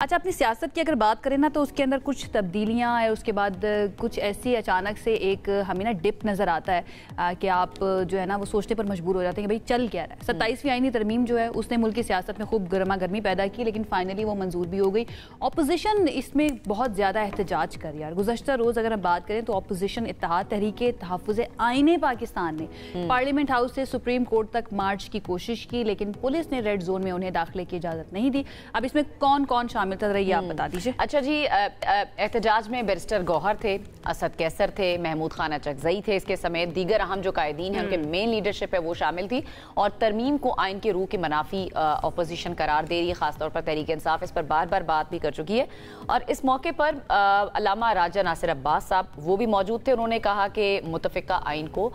اچھا، اپنی سیاست کی اگر بات کریں نا تو اس کے اندر کچھ تبدیلیاں ہیں، اس کے بعد کچھ ایسی اچانک سے ایک ہمیں نا ڈپ نظر آتا ہے کہ آپ جو ہے نا وہ سوچنے پر مجبور ہو جاتے ہیں کہ بھئی چل کیا رہا ہے۔ 27ویں آئینی ترمیم جو ہے اس نے ملک کی سیاست میں خوب گرما گرمی پیدا کی، لیکن فائنلی وہ منظور بھی ہو گئی۔ اپوزیشن اس میں بہت زیادہ احتجاج کر یار گزشتہ روز اگر ہم بات کریں تو اپوزیشن اتحاد تحریک تحفظ آئین پاکستان نے پارلیمنٹ ہاؤس سے سپریم کورٹ تک مارچ کی کوشش کی، لیکن پولیس نے ریڈ زون میں انہیں داخلے کی اجازت نہیں دی۔ اب اس میں کون کون شامل تھا رہی آپ بتا دیجئے۔ اچھا جی، احتجاج میں بیرسٹر گوہر تھے، اسد کیسر تھے، محمود خان اچکزئی تھے، اس کے سمیت دیگر اہم جو قائدین ہیں ان کے مین لیڈرشپ ہے وہ شامل تھی، اور ترمیم کو آئین کے روح کے منافی اپوزیشن قرار دے رہی ہے، خاص طور پر تحریک انصاف اس پر بار بار بات بھی کر چکی ہے۔ اور اس موقع پر علامہ راجہ ناصر عباس صاحب وہ بھی موجود تھے، انہوں نے کہا کہ متفقہ آئین کو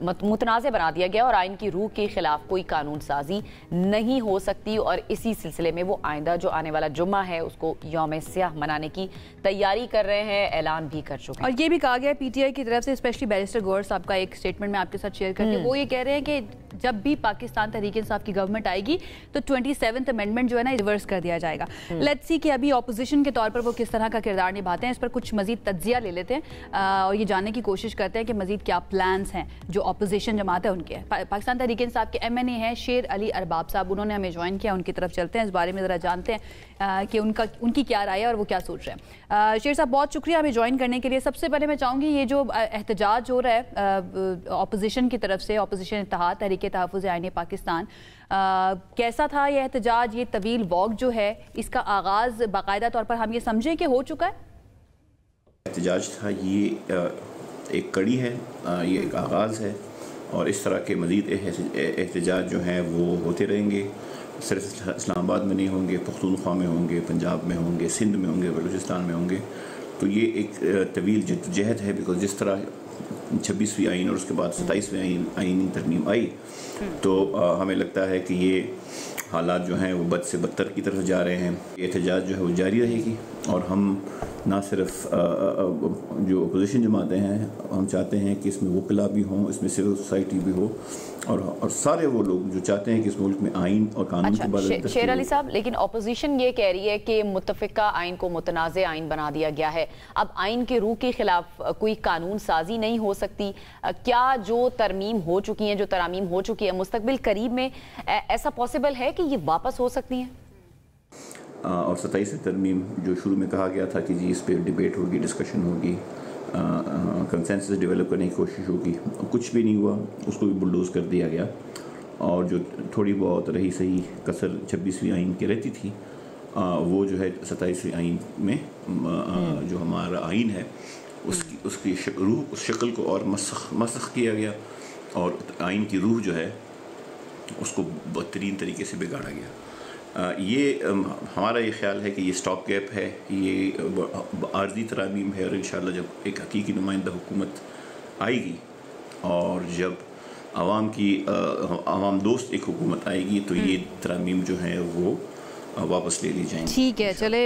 متنازع بنا دیا گیا اور آئین کی روح کے خلاف کوئی قانون سازی نہیں ہو سکتی، اور اسی سلسلے میں وہ آئندہ جو آنے والا جمعہ ہے اس کو یوم سیاہ منانے کی تیاری کر رہے ہیں، اعلان بھی کر چکے ہیں۔ اور یہ بھی کہا گیا ہے پی ٹی آئی کی طرف سے، اسپیشلی بیرسٹر گوہر صاحب کا ایک سٹیٹمنٹ میں آپ کے ساتھ شیئر کرتی ہوں، وہ یہ کہہ رہے ہیں کہ جب بھی پاکستان تحریک انصاف کی گورنمنٹ آئے گی تو 27th امینڈمنٹ جو ہے نا ریورس کر دیا جائے گا۔ لیٹس سی کہ ابھی اپوزیشن کے طور پر وہ کس طرح کا کردار نبھاتے ہیں، اس پر کچھ مزید تجزیہ لے لیتے ہیں اور یہ جاننے کی کوشش کرتے ہیں کہ مزید کیا پلانز ہیں جو اپوزیشن جماعت ہے ان کے۔ پاکستان تحریک انصاف کے ایم این اے ہیں شیر علی ارباب صاحب، انہوں نے ہمیں جوائن کیا، ان کی طرف چلتے ہیں، اس بارے میں ذرا جانتے ہیں کہ ان کی کیا رائے ہے اور وہ کیا سوچ رہے ہیں۔ شیر صاحب بہت شکریہ ہمیں جوائن کرنے کے لیے۔ سب سے پہلے میں چاہوں گی یہ جو احتجاج ہو رہا ہے اپوزیشن کی طرف سے، اپوزیشن اتحاد تحریک تحفظ آئین پاکستان، کیسا تھا یہ احتجاج؟ یہ طویل واک جو ہے اس کا آغاز باقاعدہ طور پر ہم یہ سمجھیں کہ ہو چکا ہے؟ احتجاج تھا، یہ ایک کڑی ہے، یہ ایک آغاز ہے، اور اس طرح کے مزید احتجاج جو ہیں وہ ہوتے رہیں گے۔ صرف اسلام آباد میں نہیں ہوں گے، پختونخوا میں ہوں گے، پنجاب میں ہوں گے، سندھ میں ہوں گے، بلوچستان میں ہوں گے۔ تو یہ ایک طویل جدوجہد ہے، بیکاز جس طرح 26ویں آئین اور اس کے بعد 27ویں آئینی ترمیم آئی تو ہمیں لگتا ہے کہ یہ حالات جو ہیں وہ بد سے بدتر کی طرف جا رہے ہیں۔ یہ احتجاج جو ہے وہ جاری رہے گی، اور ہم نہ صرف جو اپوزیشن جماعتیں ہیں، ہم چاہتے ہیں کہ اس میں وکلا بھی ہوں، اس میں سول سوسائٹی بھی ہو، اور سارے وہ لوگ جو چاہتے ہیں کہ اس ملک میں آئین اور قانون کی اچھا شیر علی صاحب، لیکن اپوزیشن یہ کہہ رہی ہے کہ متفقہ آئین کو متنازع آئین بنا دیا گیا ہے، اب آئین کے روح کے خلاف کوئی قانون سازی نہیں ہو سکتی۔ کیا جو ترمیم ہو چکی ہیں، جو ترامیم ہو چکی ہے، مستقبل قریب میں ایسا پاسبل ہے کہ یہ واپس ہو سکتی ہیں؟ اور 27 ترمیم جو شروع میں کہا گیا تھا کہ جی اس پہ ڈیبیٹ ہوگی، ڈسکشن ہوگی، کنسنسس ڈیولپ کرنے کی کوشش ہوگی، کچھ بھی نہیں ہوا، اس کو بھی بلڈوز کر دیا گیا، اور جو تھوڑی بہت رہی صحیح کسر 26ویں آئین کی رہتی تھی وہ جو ہے 27ویں آئین میں جو ہمارا آئین ہے اس کی روح، اس شکل کو اور مسخ کیا گیا، اور آئین کی روح جو ہے اس کو بدترین طریقے سے بگاڑا گیا۔ یہ ہمارا یہ خیال ہے کہ یہ سٹاپ گیپ ہے، یہ عارضی ترامیم ہے، اور انشاءاللہ جب ایک حقیقی نمائندہ حکومت آئے گی اور جب عوام دوست ایک حکومت آئے گی تو یہ ترامیم جو ہیں وہ واپس لے لی جائیں گی۔ ٹھیک ہے، چلے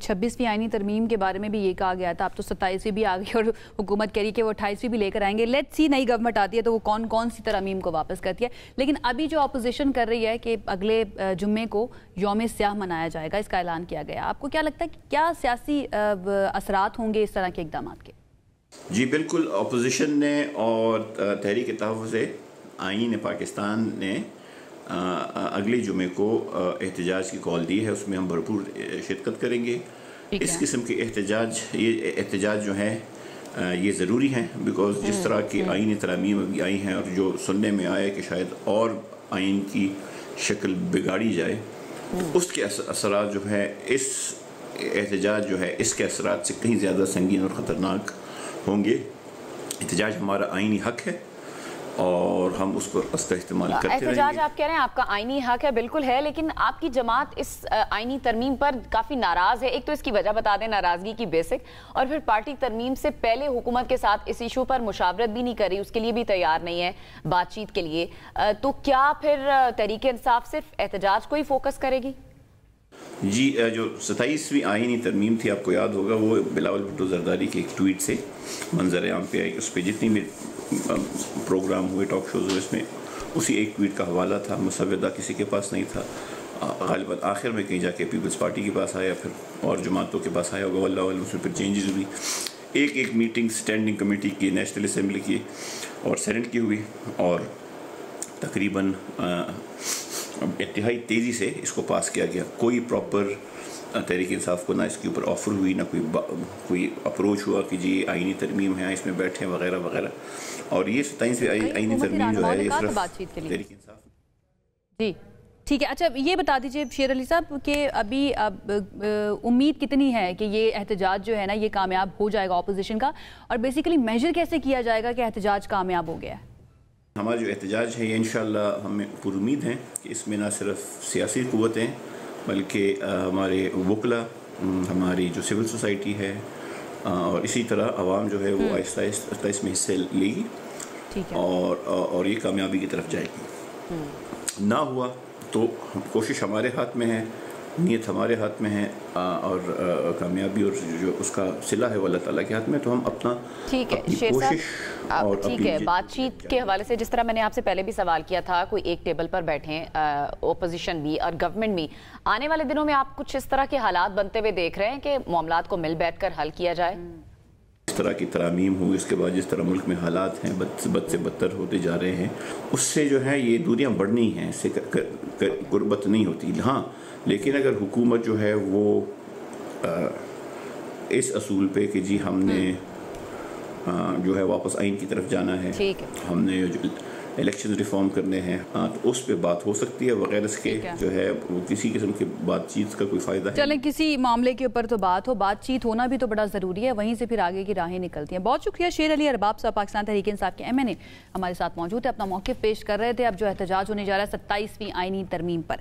26ویں آئینی ترمیم کے بارے میں بھی یہ کہا گیا تھا، اب تو 27ویں بھی آ گئی اور حکومت کہہ رہی کہ وہ 28ویں بھی لے کر آئیں گے۔ لیٹس سی نئی گورنمنٹ آتی ہے تو وہ کون سی ترامیم کو واپس کرتی ہے، لیکن ابھی جو اپوزیشن کر رہی ہے کہ اگلے جمعے کو یوم سیاہ منایا جائے گا، اس کا اعلان کیا گیا، آپ کو کیا لگتا ہے کہ کیا سیاسی اثرات ہوں گے اس طرح کے اقدامات کے؟ جی بالکل، اپوزیشن نے اور تحریک تحفظ آئین پاکستان نے اگلے جمعے کو احتجاج کی کال دی ہے، اس میں ہم بھرپور شرکت کریں گے۔ اس قسم کے یہ احتجاج جو ہیں یہ ضروری ہیں، بیکاز جس طرح کی آئینی ترامیم ابھی آئی ہیں اور جو سننے میں آیا کہ شاید اور آئین کی شکل بگاڑی جائے، اس کے اثرات جو ہے اس احتجاج جو ہے اس کے اثرات سے کہیں زیادہ سنگین اور خطرناک ہوں گے۔ احتجاج ہمارا آئینی حق ہے اور ہم اس کا استعمال کرتے رہیں گے۔ احتجاج آپ کہہ رہے ہیں آپ کا آئینی حق ہے، بالکل ہے، لیکن آپ کی جماعت اس آئینی ترمیم پر کافی ناراض ہے۔ ایک تو اس کی وجہ بتا دیں ناراضگی کی بیسک، اور پھر پارٹی ترمیم سے پہلے حکومت کے ساتھ اس ایشو پر مشاورت بھی نہیں کر رہی، اس کے لیے بھی تیار نہیں ہے بات چیت کے لیے، تو کیا پھر تحریک انصاف صرف احتجاج کو ہی فوکس کرے گی؟ جی، جو 27ویں آئینی ترمیم تھی آپ کو یاد ہوگا، وہ بلاول بھٹو زرداری کے ایک ٹویٹ سے منظر عام پہ آئی، اس پہ جتنی بھی پروگرام ہوئے، ٹاک شوز ہوئے، اس میں اسی ایک ٹویٹ کا حوالہ تھا، مسودہ کسی کے پاس نہیں تھا، غالباً آخر میں کہیں جا کے پیپلز پارٹی کے پاس آیا، پھر اور جماعتوں کے پاس آیا ہوگا، واللہ عالم، اس میں پھر چینجز ہوئی. ایک میٹنگ اسٹینڈنگ کمیٹی کی، نیشنل اسمبلی کی اور سینٹ کی ہوئی، اور تقریباً انتہائی تیزی سے اس کو پاس کیا گیا. کوئی پراپر تحریک انصاف کو نہ اس کے اوپر آفر ہوئی، نہ کوئی اپروچ ہوا کہ جی آئینی ترمیم ہے، اس میں بیٹھیں وغیرہ وغیرہ. اور یہ 27ویں آئینی ترمیم جو ہے یہ صرف تحریک انصاف. جی ٹھیک ہے. اچھا یہ بتا دیجئے شیر علی صاحب کہ ابھی امید کتنی ہے کہ یہ احتجاج جو ہے نا یہ کامیاب ہو جائے گا اپوزیشن کا، اور بیسیکلی میجر کیسے کیا جائے گا کہ احتجاج کامیاب ہو گیا ہے؟ ہمارا جو احتجاج ہے یہ انشاءاللہ ہمیں پر امید ہیں کہ اس میں نہ صرف سیاسی قوتیں بلکہ ہمارے وکلا، ہماری جو سول سوسائٹی ہے اور اسی طرح عوام جو ہے وہ آہستہ آہستہ اس میں حصے لے گی اور یہ کامیابی کی طرف جائے گی. نہ ہوا تو کوشش ہمارے ہاتھ میں ہے، نیت ہمارے ہاتھ میں ہے، اور کامیابی اور جو اس کا صلہ ہے وہ اللہ تعالیٰ کے ہاتھ میں. تو ہم اپنا ٹھیک ہے شیر صاحب، ٹھیک ہے. بات چیت کے حوالے سے جس طرح میں نے آپ سے پہلے بھی سوال کیا تھا، کوئی ایک ٹیبل پر بیٹھیں اپوزیشن بھی اور گورنمنٹ بھی، آنے والے دنوں میں آپ کچھ اس طرح کے حالات بنتے ہوئے دیکھ رہے ہیں کہ معاملات کو مل بیٹھ کر حل کیا جائے؟ اس طرح کی ترامیم ہو، اس کے بعد جس طرح ملک میں حالات ہیں بد سے بدتر ہوتے جا رہے ہیں، اس سے جو ہے یہ دوریاں بڑھنی ہیں، اس سے قربت نہیں ہوتی. ہاں لیکن اگر حکومت جو ہے وہ اس اصول پہ کہ جی ہم نے جو ہے واپس آئین کی طرف جانا ہے، ہم نے جو الیکشن ریفارم کرنے ہیں، تو اس پہ بات ہو سکتی ہے. وغیرہ اس کے جو ہے وہ کسی قسم کی بات چیت کا کوئی فائدہ ہے. چلیں کسی معاملے کے اوپر تو بات چیت ہونا بھی تو بڑا ضروری ہے، وہیں سے پھر آگے کی راہیں نکلتی ہیں. بہت شکریہ شیر علی ارباب صاحب، پاکستان تحریک انصاف کے MNA ہمارے ساتھ موجود ہے، اپنا موقف پیش کر رہے تھے. اب جو احتجاج ہونے جا رہا ہے 27ویں آئینی ترمیم پر.